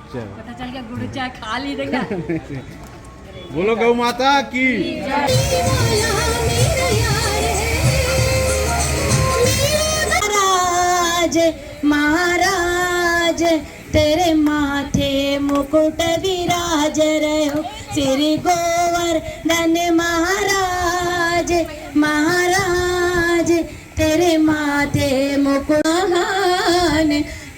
पता चल गया गुड़ चाय खा ली देखा। बोलो गौ माता की। महाराज महाराज तेरे माथे मुकुट विराज रहो श्री गोवर्धन महाराज महाराज तेरे माथे मुकुट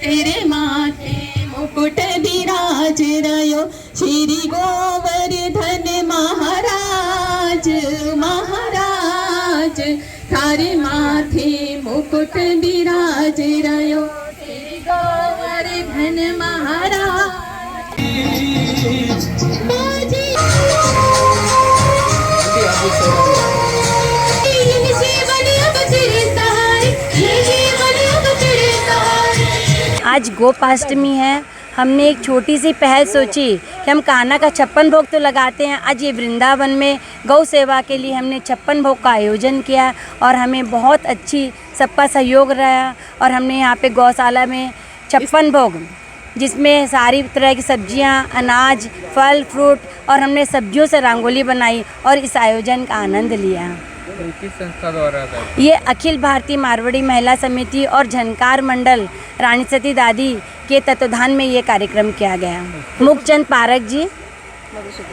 तेरे माथे मुकुट विराज रहो श्री गोवर्धन महाराज महाराज थारे माथे मुकुट विराज रहो श्री गोवर्धन महाराज। आज गोपाष्टमी है। हमने एक छोटी सी पहल सोची कि हम कान्हा का 56 भोग तो लगाते हैं। आज ये वृंदावन में गौ सेवा के लिए हमने 56 भोग का आयोजन किया और हमें बहुत अच्छी सबका सहयोग रहा। और हमने यहाँ पे गौशाला में 56 भोग, जिसमें सारी तरह की सब्जियाँ, अनाज, फल, फ्रूट और हमने सब्जियों से रंगोली बनाई और इस आयोजन का आनंद लिया। किस संस्था द्वारा था? ये अखिल भारतीय मारवाड़ी महिला समिति और झनकार मंडल रानी सती दादी के तत्वाधान में ये कार्यक्रम किया गया। मुखचंद पारक जी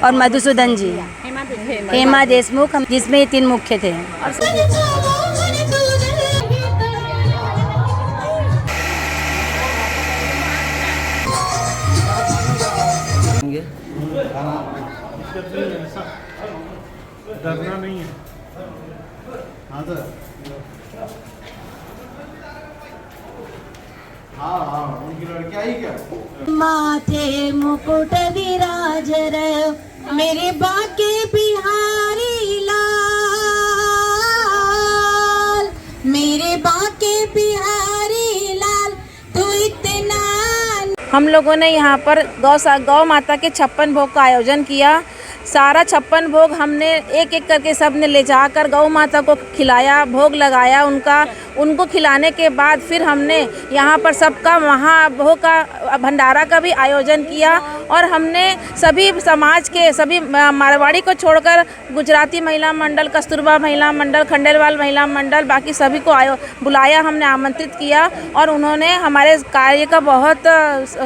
और मधुसूदन जी, हेमा देशमुख, जिसमें ये 3 मुख्य थे। डरना नहीं है। हाँ सर। हाँ उनकी लड़कियाँ ही क्या माथे मुकुट विराज रहो मेरे बाके बिहारी लाल मेरे बाके बिहारी लाल तू इतना। हम लोगों ने यहाँ पर गौ माता के 56 भोग का आयोजन किया। सारा 56 भोग हमने एक एक करके सब ने ले जाकर गौ माता को खिलाया, भोग लगाया उनको खिलाने के बाद फिर हमने यहाँ पर सबका महाभोग का भंडारा का भी आयोजन किया। और हमने सभी समाज के सभी मारवाड़ी को छोड़कर गुजराती महिला मंडल, कस्तूरबा महिला मंडल, खंडेलवाल महिला मंडल, बाकी सभी को बुलाया, हमने आमंत्रित किया और उन्होंने हमारे कार्य का बहुत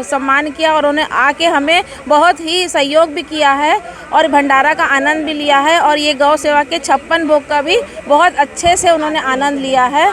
सम्मान किया और उन्होंने आके हमें बहुत ही सहयोग भी किया है और भंडारा का आनंद भी लिया है। और ये गौ सेवा के 56 भोग का भी बहुत अच्छे से उन्होंने आनंद लिया है।